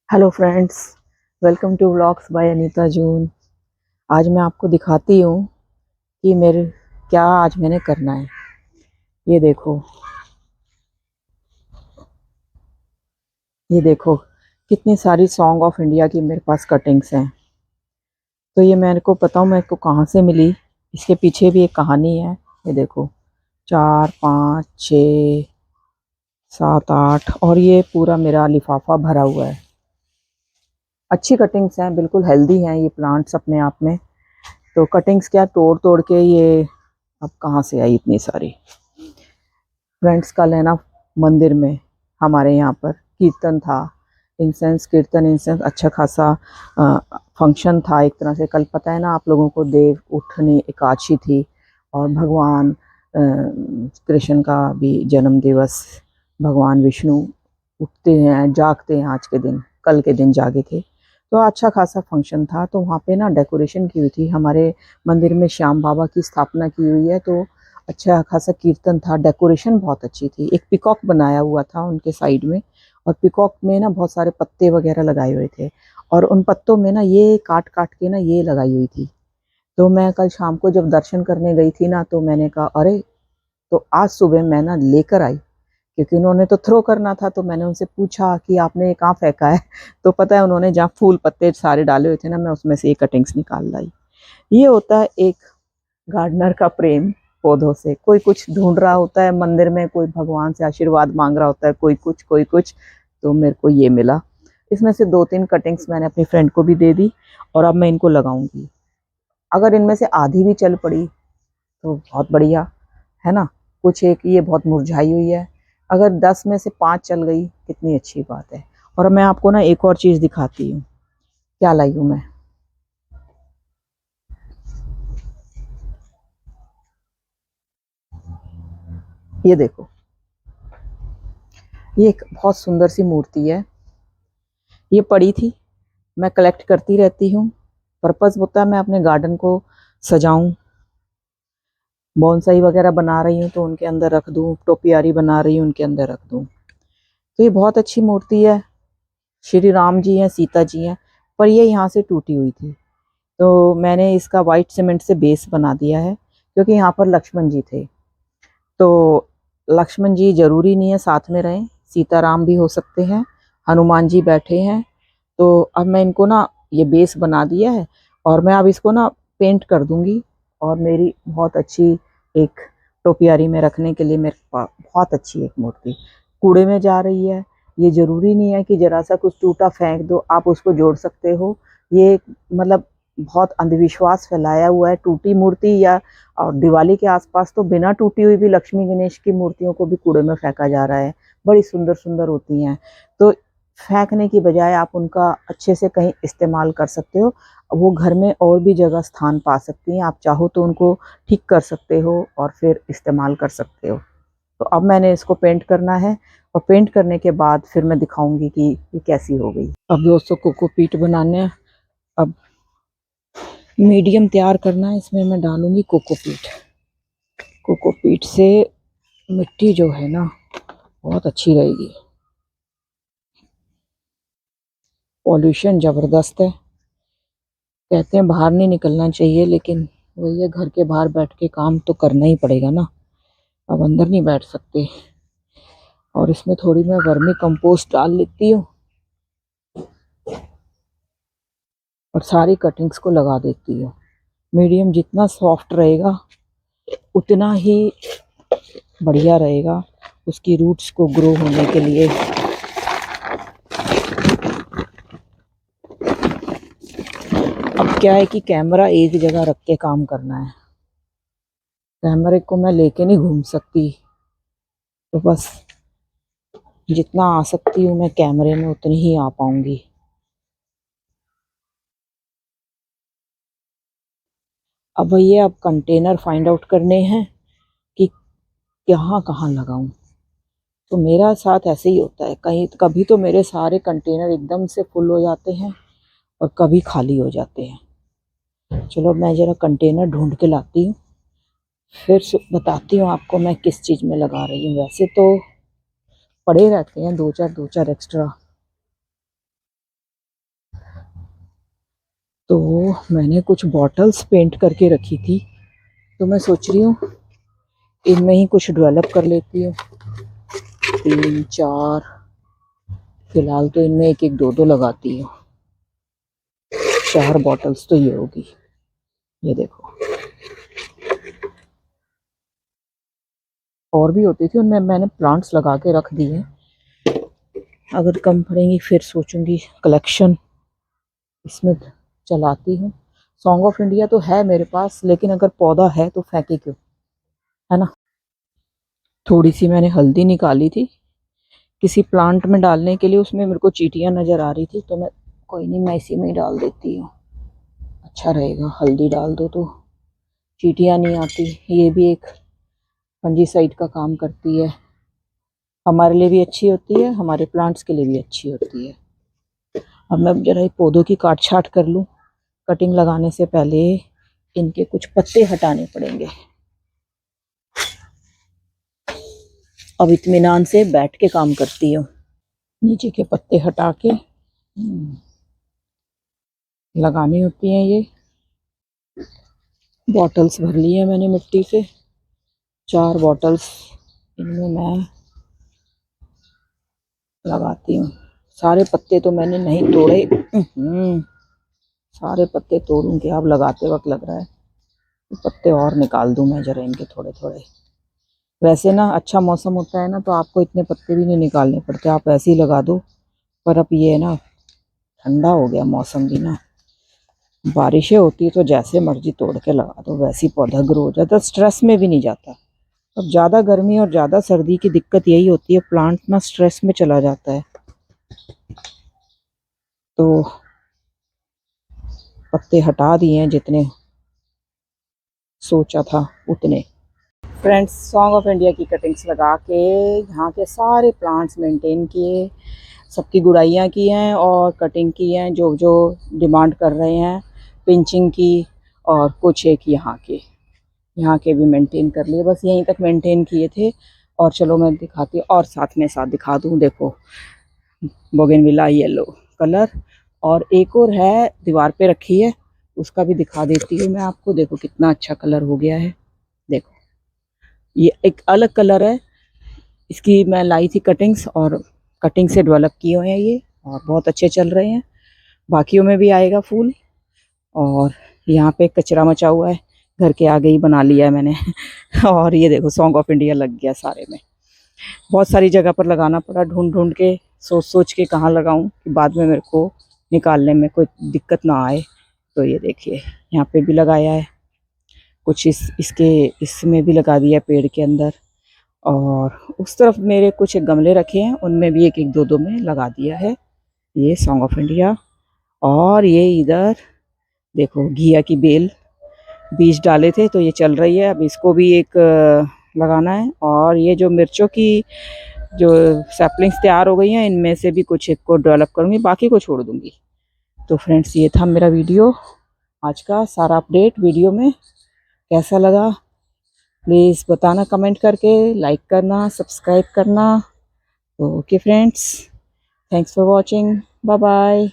Hello friends, welcome to vlogs by Anita June. आज मैं आपको दिखाती हूँ कि मेरे क्या आज मैंने करना है। ये देखो, ये देखो कितनी सारी सॉन्ग ऑफ इंडिया की मेरे पास कटिंग्स हैं। तो ये मेरे को पता हूँ मेरे को कहाँ से मिली। इसके पीछे भी एक कहानी है। ये देखो, 4 5 6 7 8 और ये पूरा मेरा लिफाफा भरा हुआ है। अच्छी कटिंग्स हैं, बिल्कुल हेल्दी हैं ये प्लांट्स अपने आप में। तो कटिंग्स क्या तोड़ तोड़ के ये अब कहाँ से आई इतनी सारी। फ्रेंड्स, कल है ना, मंदिर में हमारे यहाँ पर कीर्तन था। इंसेंस कीर्तन, इंसेंस अच्छा खासा फंक्शन था एक तरह से। कल पता है ना आप लोगों को, देव उठनी एकादशी थी और भगवान कृष्ण का भी जन्म दिवस। भगवान विष्णु उठते हैं, जागते हैं आज के दिन, कल के दिन जागे थे। तो अच्छा खासा फंक्शन था। तो वहाँ पे ना डेकोरेशन की हुई थी। हमारे मंदिर में श्याम बाबा की स्थापना की हुई है, तो अच्छा खासा कीर्तन था। डेकोरेशन बहुत अच्छी थी। एक पिकॉक बनाया हुआ था उनके साइड में, और पिकॉक में ना बहुत सारे पत्ते वगैरह लगाए हुए थे, और उन पत्तों में ना ये काट काट के ना ये लगाई हुई थी। तो मैं कल शाम को जब दर्शन करने गई थी ना, तो मैंने कहा अरे, तो आज सुबह मैं ना लेकर आई, क्योंकि उन्होंने तो थ्रो करना था। तो मैंने उनसे पूछा कि आपने ये कहाँ फेंका है। तो पता है उन्होंने जहाँ फूल पत्ते सारे डाले हुए थे ना, मैं उसमें से ये कटिंग्स निकाल लाई। ये होता है एक गार्डनर का प्रेम पौधों से। कोई कुछ ढूंढ रहा होता है मंदिर में, कोई भगवान से आशीर्वाद मांग रहा होता है, कोई कुछ कोई कुछ। तो मेरे को ये मिला। इसमें से 2 3 कटिंग्स मैंने अपनी फ्रेंड को भी दे दी, और अब मैं इनको लगाऊंगी। अगर इनमें से आधी भी चल पड़ी तो बहुत बढ़िया है ना। कुछ एक ये बहुत मुरझाई हुई है। अगर 10 में से 5 चल गई, कितनी अच्छी बात है। और मैं आपको ना एक और चीज दिखाती हूँ, क्या लाई हूँ मैं। ये देखो, ये एक बहुत सुंदर सी मूर्ति है। ये पड़ी थी, मैं कलेक्ट करती रहती हूँ। पर्पस होता है मैं अपने गार्डन को सजाऊं। बॉन्साई वगैरह बना रही हूँ तो उनके अंदर रख दूँ, टोपियारी बना रही हूँ उनके अंदर रख दूँ। तो ये बहुत अच्छी मूर्ति है। श्री राम जी हैं, सीता जी हैं, पर ये यहाँ से टूटी हुई थी। तो मैंने इसका वाइट सीमेंट से बेस बना दिया है, क्योंकि यहाँ पर लक्ष्मण जी थे। तो लक्ष्मण जी जरूरी नहीं है साथ में रहें, सीताराम भी हो सकते हैं, हनुमान जी बैठे हैं। तो अब मैं इनको ना ये बेस बना दिया है, और मैं अब इसको ना पेंट कर दूंगी। और मेरी बहुत अच्छी एक टोपियारी में रखने के लिए मेरे पास बहुत अच्छी एक मूर्ति कूड़े में जा रही है। ये जरूरी नहीं है कि जरा सा कुछ टूटा फेंक दो, आप उसको जोड़ सकते हो। ये मतलब बहुत अंधविश्वास फैलाया हुआ है टूटी मूर्ति या, और दिवाली के आसपास तो बिना टूटी हुई भी लक्ष्मी गणेश की मूर्तियों को भी कूड़े में फेंका जा रहा है। बड़ी सुंदर सुंदर होती हैं। तो फेंकने की बजाय आप उनका अच्छे से कहीं इस्तेमाल कर सकते हो। वो घर में और भी जगह स्थान पा सकती हैं। आप चाहो तो उनको ठीक कर सकते हो और फिर इस्तेमाल कर सकते हो। तो अब मैंने इसको पेंट करना है, और पेंट करने के बाद फिर मैं दिखाऊंगी कि ये कैसी हो गई। अब दोस्तों, कोकोपीट बनाने हैं। अब मीडियम तैयार करना है, इसमें मैं डालूंगी कोकोपीट। कोकोपीट से मिट्टी जो है ना बहुत अच्छी रहेगी। पॉल्यूशन ज़बरदस्त है। कहते हैं बाहर नहीं निकलना चाहिए, लेकिन वही है, घर के बाहर बैठ के काम तो करना ही पड़ेगा ना। अब अंदर नहीं बैठ सकते। और इसमें थोड़ी मैं वर्मी कंपोस्ट डाल लेती हूँ, और सारी कटिंग्स को लगा देती हूँ। मीडियम जितना सॉफ्ट रहेगा उतना ही बढ़िया रहेगा उसकी रूट्स को ग्रो होने के लिए। अब क्या है कि कैमरा एक जगह रख के काम करना है। कैमरे को मैं लेके नहीं घूम सकती। तो बस जितना आ सकती हूँ मैं कैमरे में, उतनी ही आ पाऊंगी। अब भैया, अब कंटेनर फाइंड आउट करने हैं कि कहाँ कहाँ लगाऊं। तो मेरा साथ ऐसे ही होता है, कहीं कभी तो मेरे सारे कंटेनर एकदम से फुल हो जाते हैं, और कभी खाली हो जाते हैं। चलो मैं जरा कंटेनर ढूंढ के लाती हूँ, फिर बताती हूँ आपको मैं किस चीज़ में लगा रही हूँ। वैसे तो पड़े रहते हैं दो चार एक्स्ट्रा। तो मैंने कुछ बॉटल्स पेंट करके रखी थी, तो मैं सोच रही हूँ इनमें ही कुछ डेवलप कर लेती हूँ। 3 4 फिलहाल तो इनमें एक एक दो दो लगाती हूँ। 4 बॉटल्स तो ये होगी। ये देखो, और भी होती थी, उनमें मैंने प्लांट्स लगा के रख दिए। अगर कम पड़ेंगी फिर सोचूंगी कलेक्शन इसमें चलाती हूँ। सॉन्ग ऑफ इंडिया तो है मेरे पास, लेकिन अगर पौधा है तो फेंके क्यों, है ना। थोड़ी सी मैंने हल्दी निकाली थी किसी प्लांट में डालने के लिए, उसमें मेरे को चींटियां नजर आ रही थी, तो मैं कोई नहीं, मैं इसी में ही डाल देती हूँ। अच्छा रहेगा, हल्दी डाल दो तो चींटियां नहीं आती। ये भी एक फंजीसाइड का काम करती है, हमारे लिए भी अच्छी होती है, हमारे प्लांट्स के लिए भी अच्छी होती है। अब मैं जरा ये पौधों की काट छाट कर लूँ। कटिंग लगाने से पहले इनके कुछ पत्ते हटाने पड़ेंगे। अब इत्मीनान से बैठ के काम करती हूँ। नीचे के पत्ते हटा के लगानी होती हैं। ये बॉटल्स भर ली है मैंने मिट्टी से, 4 बॉटल्स इनमें मैं लगाती हूँ। सारे पत्ते तो मैंने नहीं तोड़े, सारे पत्ते तोड़ूंगी। अब लगाते वक्त लग रहा है पत्ते और निकाल दूं मैं जरा इनके थोड़े थोड़े। वैसे ना अच्छा मौसम होता है ना, तो आपको इतने पत्ते भी नहीं निकालने पड़ते, आप ऐसे ही लगा दो। पर अब ये है ना, ठंडा हो गया मौसम भी ना, बारिशें होती तो जैसे मर्जी तोड़ के लगा दो, वैसी पौधा ग्रो हो जाता, स्ट्रेस में भी नहीं जाता। अब ज़्यादा गर्मी और ज़्यादा सर्दी की दिक्कत यही होती है, प्लांट ना स्ट्रेस में चला जाता है। तो पत्ते हटा दिए हैं जितने सोचा था उतने। फ्रेंड्स, सॉन्ग ऑफ इंडिया की कटिंग्स लगा के यहाँ के सारे प्लांट्स मेंटेन किए, सबकी गुड़ाइयाँ की हैं और कटिंग की हैं जो जो डिमांड कर रहे हैं, पिंचिंग की, और कुछ एक यहाँ के भी मेंटेन कर लिए। बस यहीं तक मेंटेन किए थे। और चलो मैं दिखाती हूँ, और साथ दिखा दूँ। देखो, बोगनविला येलो कलर, और एक और है दीवार पे रखी है, उसका भी दिखा देती हूँ मैं आपको। देखो कितना अच्छा कलर हो गया है। देखो, ये एक अलग कलर है, इसकी मैं लाई थी कटिंग्स, और कटिंग से डेवलप किए हुए हैं ये, और बहुत अच्छे चल रहे हैं। बाकियों में भी आएगा फूल। और यहाँ पे कचरा मचा हुआ है, घर के आगे ही बना लिया है मैंने और ये देखो, सॉन्ग ऑफ इंडिया लग गया सारे में। बहुत सारी जगह पर लगाना पड़ा, ढूंढ ढूंढ के, सोच सोच के कहाँ लगाऊं कि बाद में मेरे को निकालने में कोई दिक्कत ना आए। तो ये देखिए, यहाँ पे भी लगाया है कुछ, इसके इसमें भी लगा दिया पेड़ के अंदर। और उस तरफ मेरे कुछ गमले रखे हैं, उनमें भी एक एक दो दो में लगा दिया है ये सॉन्ग ऑफ इंडिया। और ये इधर देखो, घिया की बेल बीज डाले थे तो ये चल रही है, अब इसको भी एक लगाना है। और ये जो मिर्चों की जो सैपलिंग्स तैयार हो गई हैं, इनमें से भी कुछ एक को डेवलप करूँगी, बाकी को छोड़ दूँगी। तो फ्रेंड्स, ये था मेरा वीडियो आज का सारा अपडेट। वीडियो में कैसा लगा प्लीज़ बताना कमेंट करके, लाइक करना, सब्सक्राइब करना। Okay friends, thanks for watching, bye bye.